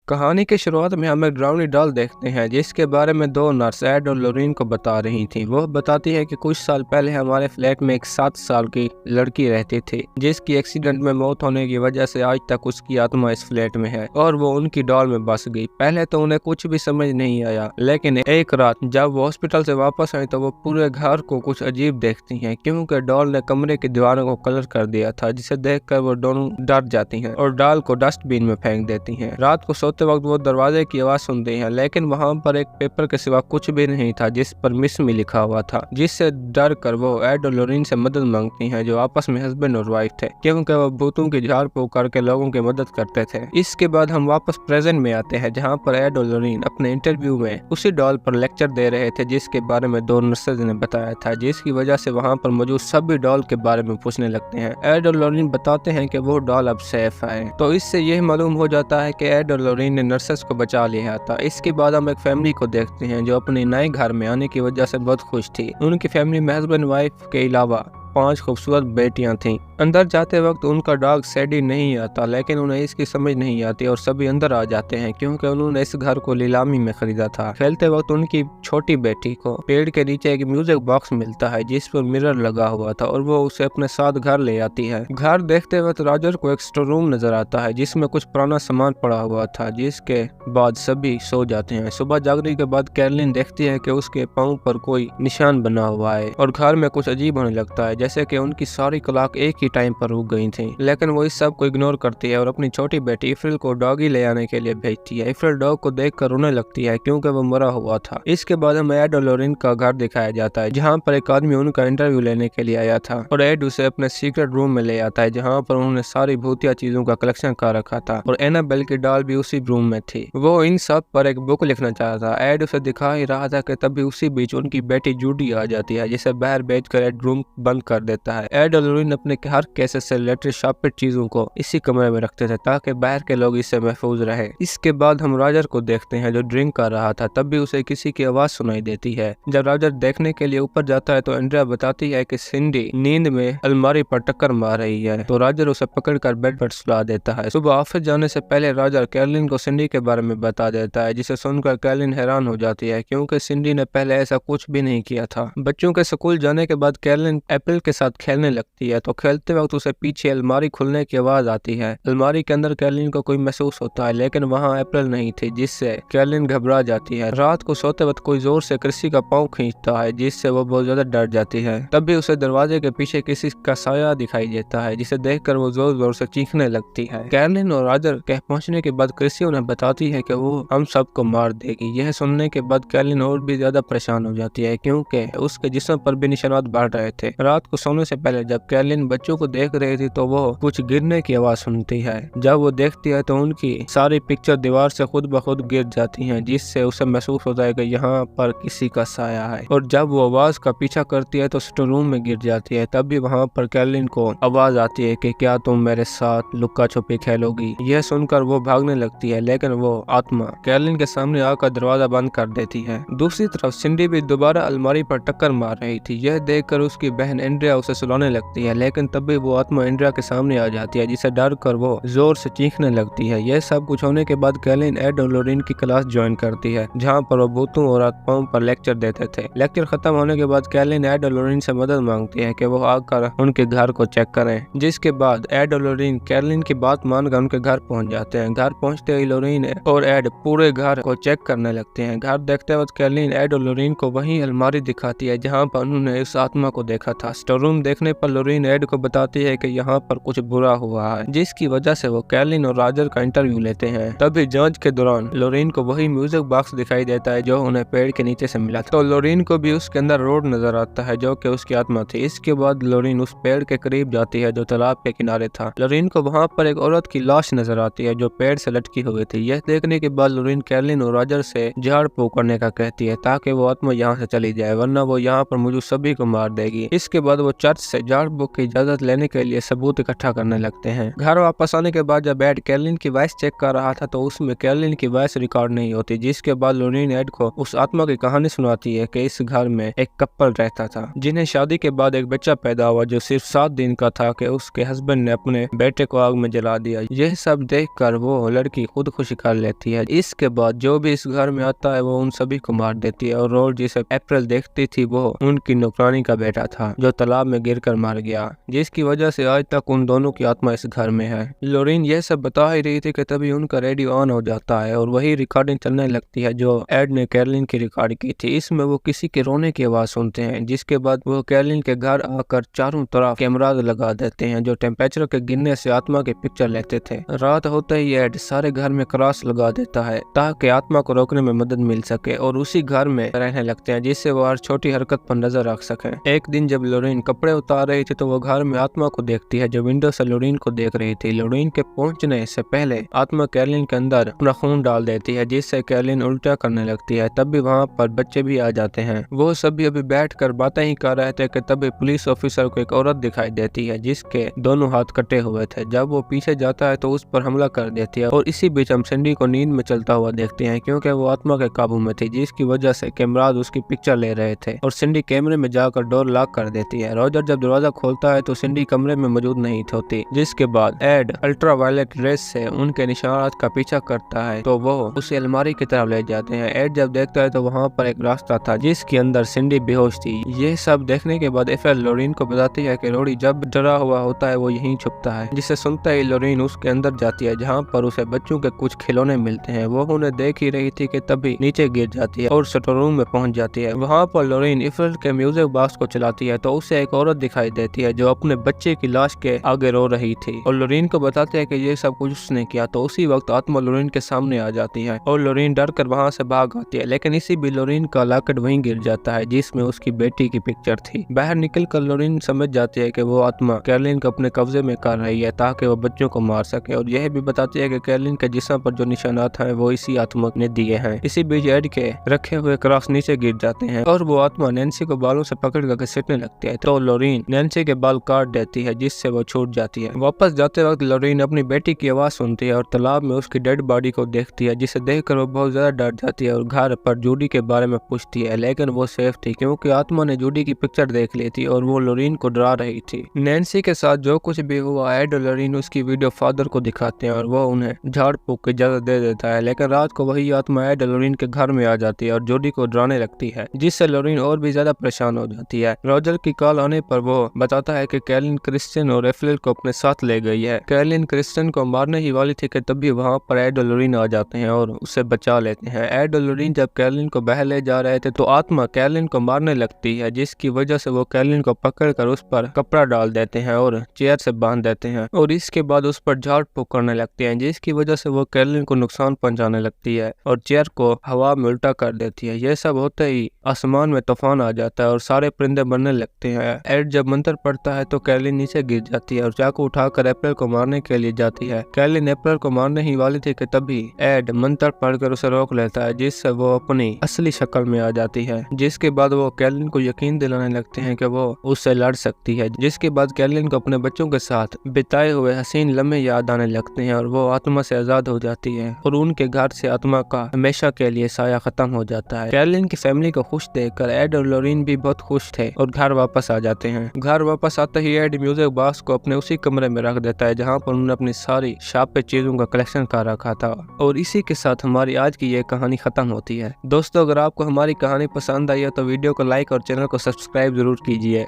कहानी की शुरुआत में हम एक डरावनी डॉल देखते हैं जिसके बारे में दो नर्स एड और लोरीन को बता रही थी। वो बताती है कि कुछ साल पहले हमारे फ्लैट में एक 7 साल की लड़की रहती थी जिसकी एक्सीडेंट में मौत होने की वजह से आज तक उसकी आत्मा इस फ्लैट में है और वो उनकी डॉल में बस गई। पहले तो उन्हें कुछ भी समझ नहीं आया, लेकिन एक रात जब वो हॉस्पिटल से वापस आई तो वो पूरे घर को कुछ अजीब देखती हैं क्योंकि डॉल ने कमरे की दीवारों को कलर कर दिया था, जिसे देखकर वो दोनों डर जाती हैं और डॉल को डस्टबिन में फेंक देती हैं। रात को सोते वक्त वो दरवाजे की आवाज सुनती हैं, लेकिन वहाँ पर एक पेपर के सिवा कुछ भी नहीं था जिस पर मिस मी लिखा हुआ था, जिससे डर कर वो एड और लोरीन से मदद मांगती हैं जो आपस में हस्बैंड और वाइफ थे क्योंकि वो भूतों की झाड़ फूक करके लोगों की मदद करते थे। इसके बाद हम वापस प्रेजेंट में आते हैं जहाँ पर एड और लोरीन अपने इंटरव्यू में उसी डॉल पर लेक्चर दे रहे थे जिसके बारे में दो नर्सेज ने बताया था, जिसकी वजह से वहाँ पर मौजूद सभी डॉल के बारे में पूछने लगते हैं। एड और लोरीन बताते हैं कि वो डॉल अब सेफ है, तो इससे यह मालूम हो जाता है कि एड और लोरीन ने नर्सेस को बचा लिया था। इसके बाद हम एक फैमिली को देखते हैं जो अपने नए घर में आने की वजह से बहुत खुश थी। उनकी फैमिली में हस्बैंड वाइफ के अलावा 5 खूबसूरत बेटियां थीं। अंदर जाते वक्त उनका डॉग सैडी नहीं आता, लेकिन उन्हें इसकी समझ नहीं आती और सभी अंदर आ जाते हैं क्योंकि उन्होंने इस घर को नीलामी में खरीदा था। खेलते वक्त उनकी छोटी बेटी को पेड़ के नीचे एक म्यूजिक बॉक्स मिलता है जिस पर मिरर लगा हुआ था और वो उसे अपने साथ घर ले आती है। घर देखते वक्त रॉजर को एक स्टोर रूम नजर आता है जिसमें कुछ पुराना सामान पड़ा हुआ था, जिसके बाद सभी सो जाते हैं। सुबह जागने के बाद कैरलिन देखती है कि उसके पाँव पर कोई निशान बना हुआ है और घर में कुछ अजीब होने लगता है, जैसे कि उनकी सारी क्लॉक एक ही टाइम पर रुक गई थी। लेकिन वो इस सब को इग्नोर करती है और अपनी छोटी बेटी इफ्रिल को डॉगी ले आने के लिए भेजती है। इफ्रिल डॉग को देखकर रोने लगती है क्योंकि वो मरा हुआ था। इसके बाद हमें एड और लोरीन का घर दिखाया जाता है जहाँ पर एक आदमी उनका इंटरव्यू लेने के लिए आया था और एड उसे अपने सीक्रेट रूम में ले आता है जहाँ पर उन्होंने सारी भूतिया चीजों का कलेक्शन कर रखा था और एनाबेल की डॉल भी उसी रूम में थी। वो इन सब पर एक बुक लिखना चाहता था। एड उसे दिखा ही रहा था कि तभी उसी बीच उनकी बेटी जूडी आ जाती है जिसे बाहर भेजकर एड रूम बंद कर देता है। एड और लोरीन अपने हर केसेस से रिलेटेड शार्पेड चीजों को इसी कमरे में रखते थे ताकि बाहर के लोग इससे महफूज रहे। इसके बाद हम रॉजर को देखते हैं जो ड्रिंक कर रहा था, तब भी उसे किसी की आवाज सुनाई देती है। जब रॉजर देखने के लिए ऊपर जाता है तो एंड्रिया बताती है कि सिंडी नींद में अलमारी पर टक्कर मार रही है, तो रॉजर उसे पकड़कर बेड पर सुला देता है। सुबह ऑफिस जाने से पहले रॉजर कैरलिन को सिंडी के बारे में बता देता है, जिसे सुनकर कैरलिन हैरान हो जाती है क्योंकि सिंडी ने पहले ऐसा कुछ भी नहीं किया था। बच्चों के स्कूल जाने के बाद कैरलिन एप्रिल के साथ खेलने लगती है, तो खेलते वक्त उसे पीछे अलमारी खुलने की आवाज आती है। अलमारी के अंदर कैरलिन को कोई महसूस होता है, लेकिन वहाँ अप्रैल नहीं थी, जिससे कैरलिन घबरा जाती है। रात को सोते वक्त कोई जोर से कृषि का पाँव खींचता है जिससे वो बहुत ज्यादा डर जाती है। तभी उसे दरवाजे के पीछे किसी का साया दिखाई देता है जिसे देखकर वो जोर जोर से चीखने लगती है। कैरलिन और रॉजर के पहुंचने के बाद कृषि उन्हें बताती है कि वो हम सबको मार देगी। यह सुनने के बाद कैरलिन और भी ज्यादा परेशान हो जाती है क्योंकि उसके जिस्म पर भी निशानात बढ़ रहे थे। रात को सोने से पहले जब कैरलिन बच्चों को देख रही थी तो वो कुछ गिरने की आवाज सुनती है। जब वो देखती है तो उनकी सारी पिक्चर दीवार से खुद ब खुद गिर जाती हैं, जिससे उसे महसूस होता है कि यहाँ पर किसी का साया है। और जब वो आवाज का पीछा करती है तो स्टोर रूम में गिर जाती है। तभी वहाँ पर कैरलिन को आवाज आती है कि क्या तुम मेरे साथ लुक्का छुपी खेलोगी। यह सुनकर वो भागने लगती है, लेकिन वो आत्मा कैरलिन के सामने आकर दरवाजा बंद कर देती है। दूसरी तरफ सिंडी भी दोबारा अलमारी पर टक्कर मार रही थी। यह देखकर उसकी बहन एंड्रिया उसे सुलाने लगती है, लेकिन तभी वो आत्मा एंड्रिया के सामने आ जाती है जिसे डर कर वो जोर से चीखने लगती है। यह सब कुछ होने के बाद कैरलिन एड और लोरीन की क्लास ज्वाइन करती है जहाँ पर वो भूतों और आत्माओं पर लेक्चर देते थे। लेक्चर खत्म होने के बाद कैरलिन एड और लोरीन से मदद मांगती है कि वो आकर उनके घर को चेक करें, जिसके बाद एड और लोरीन कैरलिन की बात मानकर उनके घर पहुंच जाते हैं। घर पहुंचते ही लोरीन और एड पूरे घर को चेक करने लगते हैं। घर देखते वक्त कैरलिन एड और लोरीन को वही अलमारी दिखाती है जहाँ पर उन्होंने उस आत्मा को देखा था। स्टोर रूम देखने पर लोरीन एड को बताती है कि यहाँ पर कुछ बुरा हुआ है, जिसकी वजह से वो कैरलिन और रॉजर का इंटरव्यू लेते हैं। तभी जांच के दौरान लोरीन को वही म्यूजिक बॉक्स दिखाई देता है जो उन्हें पेड़ के नीचे से मिला था, तो लोरीन को भी उसके अंदर रोड नजर आता है जो कि उसकी आत्मा थी। इसके बाद लोरीन उस पेड़ के करीब जाती है जो तालाब के किनारे था। लोरीन को वहाँ पर एक औरत की लाश नजर आती है जो पेड़ से लटकी हुई थी। यह देखने के बाद लोरीन कैरलिन और रॉजर से झाड़ फूक करने का कहती है ताकि वो आत्मा यहाँ से चली जाए, वरना वो यहाँ पर मौजूद सभी को मार देगी। इसके बाद बाद वो चर्च से झाड़ फूक की इजाजत लेने के लिए सबूत इकट्ठा करने लगते हैं। घर वापस आने के बाद जब एड कैरोलिन की वॉइस चेक कर रहा था तो उसमें कैरोलिन की वॉइस रिकॉर्ड नहीं होती, जिसके बाद लोरीन एड को उस आत्मा की कहानी सुनाती है कि इस घर में एक कपल रहता था जिन्हें शादी के बाद एक बच्चा पैदा हुआ जो सिर्फ 7 दिन का था कि उसके हस्बैंड ने अपने बेटे को आग में जला दिया। यह सब देखकर वो लड़की खुदकुशी कर लेती है। इसके बाद जो भी इस घर में आता है वो उन सभी को मार देती है और रोल जिसे अप्रैल देखती थी वो उनकी नौकरानी का बेटा था जो तालाब में गिरकर मार गया, जिसकी वजह से आज तक उन दोनों की आत्मा इस घर में है। लोरीन यह सब बता ही रही थी कि तभी उनका रेडियो ऑन हो जाता है और वही रिकॉर्डिंग चलने लगती है जो एड ने कैरोलिन की रिकॉर्ड की थी। इसमें वो किसी के रोने की आवाज सुनते हैं, जिसके बाद वो कैरोलिन के घर आकर चारों तरफ कैमरा लगा देते हैं जो टेम्परेचर के गिरने से आत्मा की पिक्चर लेते थे। रात होते ही एड सारे घर में क्रॉस लगा देता है ताकि आत्मा को रोकने में मदद मिल सके और उसी घर में रहने लगते हैं जिससे वो हर छोटी हरकत पर नजर रख सके। एक दिन जब लोरीन कपड़े उतार रही थी तो वो घर में आत्मा को देखती है जो विंडो से लोरीन को देख रही थी। लोरीन के पहुंचने से पहले आत्मा कैरोलिन के अंदर अपना खून डाल देती है जिससे कैरोलिन उल्टा करने लगती है। तब भी वहाँ पर बच्चे भी आ जाते हैं। वो सभी अभी बैठकर बातें ही कर रहे थे कि तभी पुलिस ऑफिसर को एक औरत दिखाई देती है जिसके दोनों हाथ कटे हुए थे। जब वो पीछे जाता है तो उस पर हमला कर देती है और इसी बीच हम सिंडी को नींद में चलता हुआ देखते हैं क्योंकि वो आत्मा के काबू में थी, जिसकी वजह से कैमराज उसकी पिक्चर ले रहे थे और सिंडी कैमरे में जाकर डोर लॉक कर देती है। रॉजर जब दरवाजा खोलता है तो सिंडी कमरे में मौजूद नहीं होती, जिसके बाद एड अल्ट्रावायलेट रेस से उनके निशानात का पीछा करता है तो वो उसे अलमारी की तरफ ले जाते हैं। एड जब देखता है तो वहाँ पर एक रास्ता था जिसके अंदर सिंडी बेहोश थी। ये सब देखने के बाद एफएल लोरीन को बताती है कि रोडी जब डरा हुआ होता है वो यहीं छुपता है, जिसे सुनते ही लोरीन उसके अंदर जाती है जहाँ पर उसे बच्चों के कुछ खिलौने मिलते हैं। वो उन्हें देख ही रही थी कि तभी नीचे गिर जाती है और स्टोर रूम में पहुंच जाती है। वहाँ पर लोरीन एफएल के म्यूजिक बॉक्स को चलाती है तो उसे एक औरत दिखाई देती है जो अपने बच्चे की लाश के आगे रो रही थी और लोरीन को बताते हैं कि ये सब कुछ उसने किया। तो उसी वक्त आत्मा लोरीन के सामने आ जाती है और लोरीन डर कर वहाँ से भाग आती है, लेकिन इसी भी लोरीन का लॉकेट वहीं गिर जाता है जिसमें उसकी बेटी की पिक्चर थी। बाहर निकल कर लोरीन समझ जाती है कि वो आत्मा कैरोलिन को अपने कब्जे में कर रही है ताकि वो बच्चों को मार सके और यह भी बताती है कि कैरोलिन के जिस्म पर जो निशानात हैं वो इसी आत्मा ने दिए हैं। इसी बीच एड के रखे हुए क्रॉस नीचे गिर जाते हैं और वो आत्मा नैन्सी को बालों से पकड़ कर घसीटने लगती है तो लोरीन नैन्सी के बाल काट देती है जिससे वो छूट जाती है। वापस जाते वक्त लोरीन अपनी बेटी की आवाज सुनती है और तालाब में उसकी डेड बॉडी को देखती है, जिसे देखकर वो बहुत ज्यादा डर जाती है और घर पर जूडी के बारे में पूछती है, लेकिन वो सेफ थी क्योंकि आत्मा ने जूडी की पिक्चर देख ली थी और वो लोरीन को डरा रही थी। नैन्सी के साथ जो कुछ भी हुआ एड और लोरीन उसकी वीडियो फादर को दिखाते हैं और वो उन्हें झाड़ फूक की इजाजत दे देता है, लेकिन रात को वही आत्मा एड और लोरीन के घर में आ जाती है और जूडी को डराने लगती है जिससे लोरीन और भी ज्यादा परेशान हो जाती है। रॉजर की कॉल आने पर वो बताता है कि कैरोलिन क्रिस्टियन और एफिल को अपने साथ ले गई है। कैरोलिन क्रिस्टियन को मारने ही वाली थी कि तभी वहाँ पर एड और लोरीन आ जाते हैं और उसे बचा लेते हैं। एड और लोरीन जब कैरोलिन को बह ले जा रहे थे तो आत्मा कैरोलिन को मारने लगती है, जिसकी वजह से वो कैरोलिन को पकड़कर उस पर कपड़ा डाल देते हैं और चेयर से बांध देते हैं और इसके बाद उस पर झाड़ फूक करने लगते हैं, जिसकी वजह से वो कैरोलिन को नुकसान पहुंचाने लगती है और चेयर को हवा में उल्टा कर देती है। यह सब होते ही आसमान में तूफान आ जाता है और सारे परिंदे बनने लगते हैं। एड जब मंत्र पढ़ता है तो कैरोलिन नीचे गिर जाती है और चाकू उठाकर अप्रैल को मारने के लिए जाती है। कैरोलिन अप्रैल को मारने ही वाली थी कि तभी एड मंत्र पढ़कर उसे रोक लेता है, जिससे वो अपनी असली शक्ल में आ जाती है। जिसके बाद वो कैरोलिन को यकीन दिलाने लगते हैं कि वो उससे लड़ सकती है। जिसके बाद कैरोलिन को अपने बच्चों के साथ बिताए हुए हसीन लम्हे याद आने लगते हैं और वो आत्मा से आजाद हो जाती है और उनके घर से आत्मा का हमेशा के लिए साया खत्म हो जाता है। कैरोलिन की फैमिली को खुश देखकर एड और लोरीन भी बहुत खुश थे और घर वापस आ जाते हैं। घर वापस आते ही एड म्यूजिक बॉक्स को अपने उसी कमरे में रख देता है जहाँ पर उन्होंने अपनी सारी शार्प चीजों का कलेक्शन कर रखा था और इसी के साथ हमारी आज की ये कहानी खत्म होती है। दोस्तों, अगर आपको हमारी कहानी पसंद आई है तो वीडियो को लाइक और चैनल को सब्सक्राइब जरूर कीजिए।